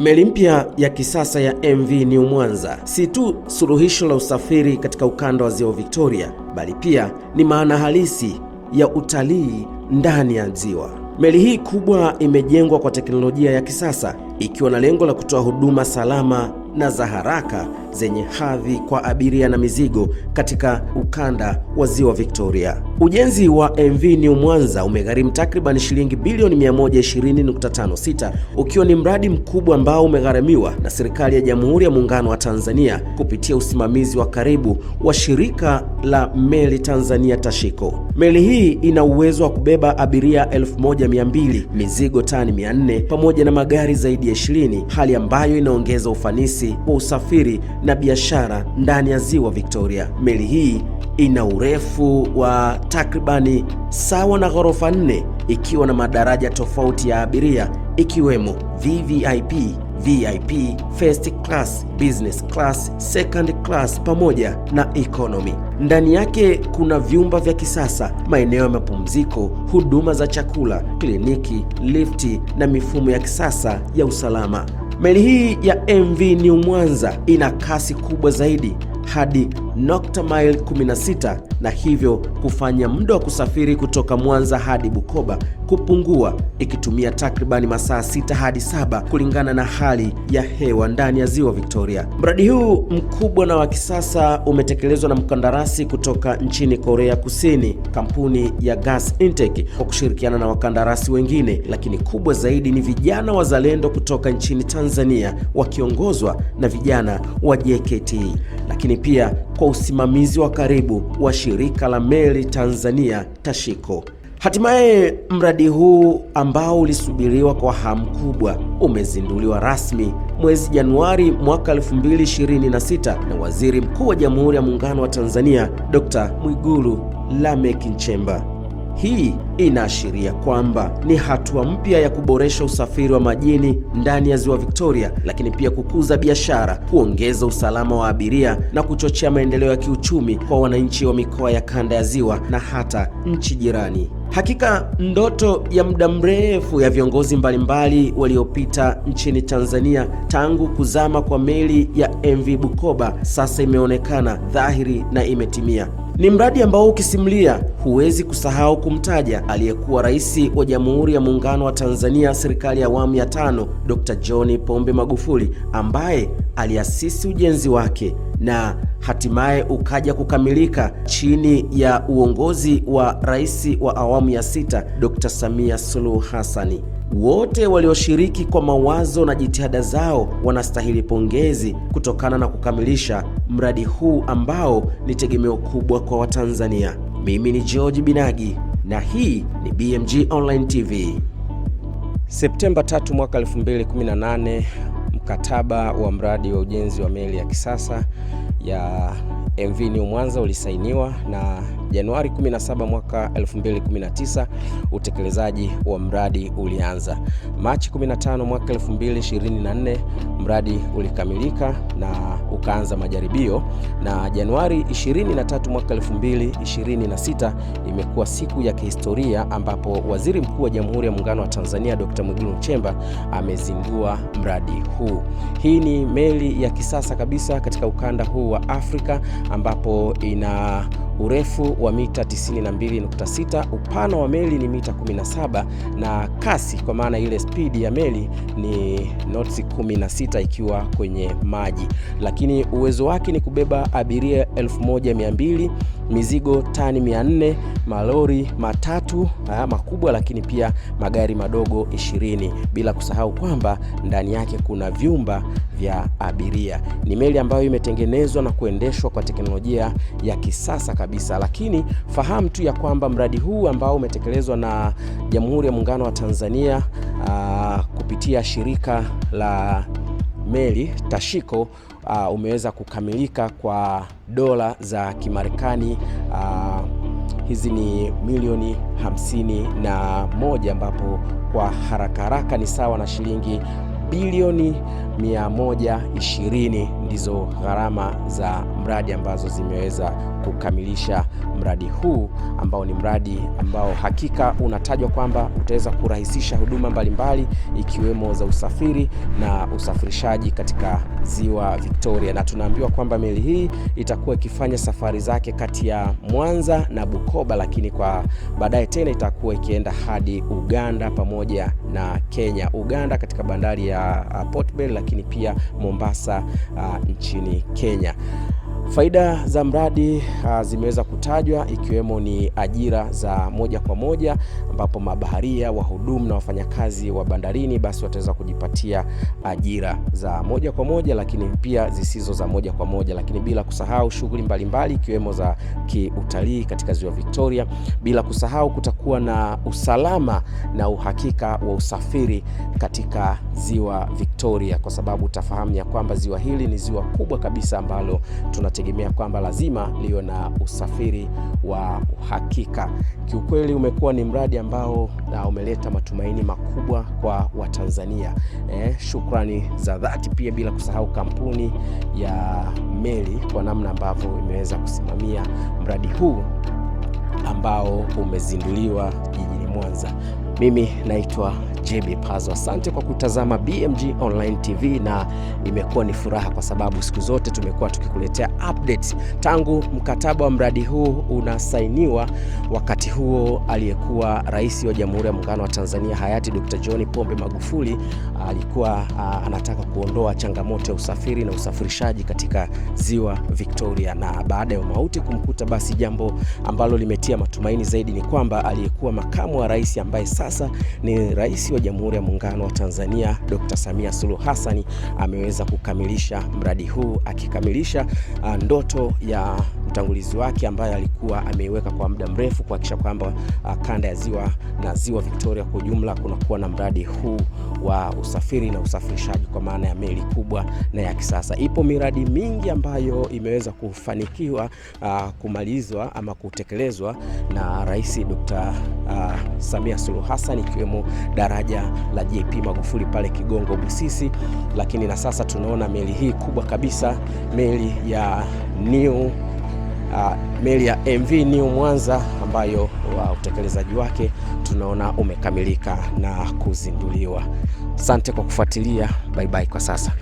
Meli mpya ya kisasa ya MV New Mwanza si tu suluhisho la usafiri katika ukanda wa Ziwa Victoria, bali pia ni maana halisi ya utalii ndani ya ziwa. Meli hii kubwa imejengwa kwa teknolojia ya kisasa, ikiwa na lengo la kutoa huduma salama na za haraka zenye hadhi kwa abiria na mizigo katika ukanda wa Ziwa Victoria. Ujenzi wa MV New Mwanza umegharimu takriban shilingi bilioni 120.56, ukiwa ni mradi mkubwa ambao umegharamiwa na serikali ya Jamhuri ya Muungano wa Tanzania kupitia usimamizi wa karibu wa shirika la meli Tanzania Tashiko. Meli hii ina uwezo wa kubeba abiria 1200, mizigo tani 400 pamoja na magari zaidi ya 20, hali ambayo inaongeza ufanisi wa usafiri na biashara ndani ya Ziwa Victoria. Meli hii ina urefu wa takribani sawa na ghorofa 4, ikiwa na madaraja tofauti ya abiria ikiwemo VVIP, VIP, First Class, Business Class, Second Class pamoja na Economy. Ndani yake kuna vyumba vya kisasa, maeneo ya mapumziko, huduma za chakula, kliniki, lifti na mifumo ya kisasa ya usalama. Meli hii ya MV New Mwanza ina kasi kubwa zaidi hadi nukta mile 16, na hivyo kufanya muda wa kusafiri kutoka Mwanza hadi Bukoba kupungua, ikitumia takribani masaa 6 hadi 7 kulingana na hali ya hewa ndani ya Ziwa Victoria. Mradi huu mkubwa na wa kisasa umetekelezwa na mkandarasi kutoka nchini Korea Kusini, kampuni ya Gas Intake, kwa kushirikiana na wakandarasi wengine, lakini kubwa zaidi ni vijana wazalendo kutoka nchini Tanzania wakiongozwa na vijana wa JKT, lakini pia kwa usimamizi wa karibu wa shirika la meli Tanzania Tashiko. Hatimaye mradi huu ambao ulisubiriwa kwa hamu kubwa umezinduliwa rasmi mwezi Januari mwaka 2026 na Waziri Mkuu wa Jamhuri ya Muungano wa Tanzania Dr. Mwigulu Lameck Nchemba. Hii inaashiria kwamba ni hatua mpya ya kuboresha usafiri wa majini ndani ya Ziwa Victoria, lakini pia kukuza biashara, kuongeza usalama wa abiria na kuchochea maendeleo ya kiuchumi kwa wananchi wa mikoa ya kanda ya Ziwa na hata nchi jirani. Hakika ndoto ya muda mrefu ya viongozi mbalimbali waliopita nchini Tanzania tangu kuzama kwa meli ya MV Bukoba sasa imeonekana dhahiri na imetimia. Ni mradi ambao ukisimulia huwezi kusahau kumtaja aliyekuwa Rais wa Jamhuri ya Muungano wa Tanzania serikali ya awamu ya 5 Dr. John Pombe Magufuli, ambaye aliasisi ujenzi wake na hatimaye ukaja kukamilika chini ya uongozi wa Rais wa awamu ya 6 Dr. Samia Suluhu Hassani. Wote walioshiriki kwa mawazo na jitihada zao wanastahili pongezi kutokana na kukamilisha mradi huu ambao ni tegemeo kubwa kwa Watanzania. Mimi ni George Binagi na hii ni BMG Online TV. Septemba 3 mwaka 2018, mkataba wa mradi wa ujenzi wa meli ya kisasa ya MV New Mwanza ulisainiwa, na Januari 17 mwaka 2019 utekelezaji wa mradi ulianza. Machi 15 mwaka 2024 mradi ulikamilika na ukaanza majaribio, na Januari 23 mwaka 2026 imekuwa siku ya kihistoria ambapo Waziri Mkuu wa Jamhuri ya Muungano wa Tanzania Dr. Mwigulu Nchemba amezindua mradi huu. Hii ni meli ya kisasa kabisa katika ukanda huu wa Afrika ambapo ina urefu wa mita 92.6, upana wa meli ni mita 17, na kasi kwa maana ile spidi ya meli ni knots 16 ikiwa kwenye maji, lakini uwezo wake ni kubeba abiria 1200, mizigo tani 400, malori matatu makubwa, lakini pia magari madogo 20, bila kusahau kwamba ndani yake kuna vyumba vya abiria. Ni meli ambayo imetengenezwa na kuendeshwa kwa teknolojia ya kisasa kabisa, lakini fahamu tu ya kwamba mradi huu ambao umetekelezwa na Jamhuri ya Muungano wa Tanzania kupitia shirika la meli Tashiko umeweza kukamilika kwa dola za Kimarekani hizi ni milioni 51, ambapo kwa haraka haraka ni sawa na shilingi bilioni 120 ndizo gharama za mradi ambazo zimeweza kukamilisha mradi huu, ambao ni mradi ambao hakika unatajwa kwamba utaweza kurahisisha huduma mbalimbali ikiwemo za usafiri na usafirishaji katika ziwa Victoria. Na tunaambiwa kwamba meli hii itakuwa ikifanya safari zake kati ya Mwanza na Bukoba, lakini kwa baadaye tena itakuwa ikienda hadi Uganda pamoja na Kenya. Uganda katika bandari ya Port Bell, lakini pia Mombasa nchini Kenya. Faida za mradi zimeweza kutajwa, ikiwemo ni ajira za moja kwa moja, ambapo mabaharia, wahudumu na wafanyakazi wa bandarini basi wataweza kujipatia ajira za moja kwa moja, lakini pia zisizo za moja kwa moja, lakini bila kusahau shughuli mbalimbali ikiwemo za kiutalii katika ziwa Victoria. Bila kusahau kutakuwa na usalama na uhakika wa usafiri katika ziwa Victoria, kwa sababu utafahamu ya kwamba ziwa hili ni ziwa kubwa kabisa ambalo tunategemea kwamba lazima liwe na usafiri wa uhakika. Kiukweli umekuwa ni mradi ambao umeleta matumaini makubwa kwa Watanzania. Shukrani za dhati pia bila kusahau kampuni ya meli kwa namna ambavyo imeweza kusimamia mradi huu ambao umezinduliwa jijini Mwanza. Mimi naitwa JB Pazo. Asante kwa kutazama BMG Online TV, na imekuwa ni furaha kwa sababu siku zote tumekuwa tukikuletea updates tangu mkataba wa mradi huu unasainiwa. Wakati huo aliyekuwa rais wa Jamhuri ya Muungano wa Tanzania hayati Dr. John Pombe Magufuli alikuwa anataka kuondoa changamoto ya usafiri na usafirishaji katika ziwa Victoria, na baada ya mauti kumkuta, basi jambo ambalo limetia matumaini zaidi ni kwamba aliyekuwa makamu wa rais ambaye sasa ni rais wa Jamhuri ya Muungano wa Tanzania Dr. Samia Suluhu Hassan ameweza kukamilisha mradi huu, akikamilisha ndoto ya mtangulizi wake ambaye alikuwa ameiweka kwa muda mrefu kuhakikisha kwamba kanda ya ziwa na ziwa Victoria kwa jumla kunakuwa na mradi huu wa usafiri na usafirishaji kwa maana ya meli kubwa na ya kisasa. Ipo miradi mingi ambayo imeweza kufanikiwa kumalizwa ama kutekelezwa na Rais Dr. Samia Suluhu Hassan, ikiwemo daraja la JP Magufuli pale Kigongo Busisi, lakini na sasa tunaona meli hii kubwa kabisa, meli ya MV New Mwanza, ambayo utekelezaji wake tunaona umekamilika na kuzinduliwa. Asante kwa kufuatilia. Bye bye kwa sasa.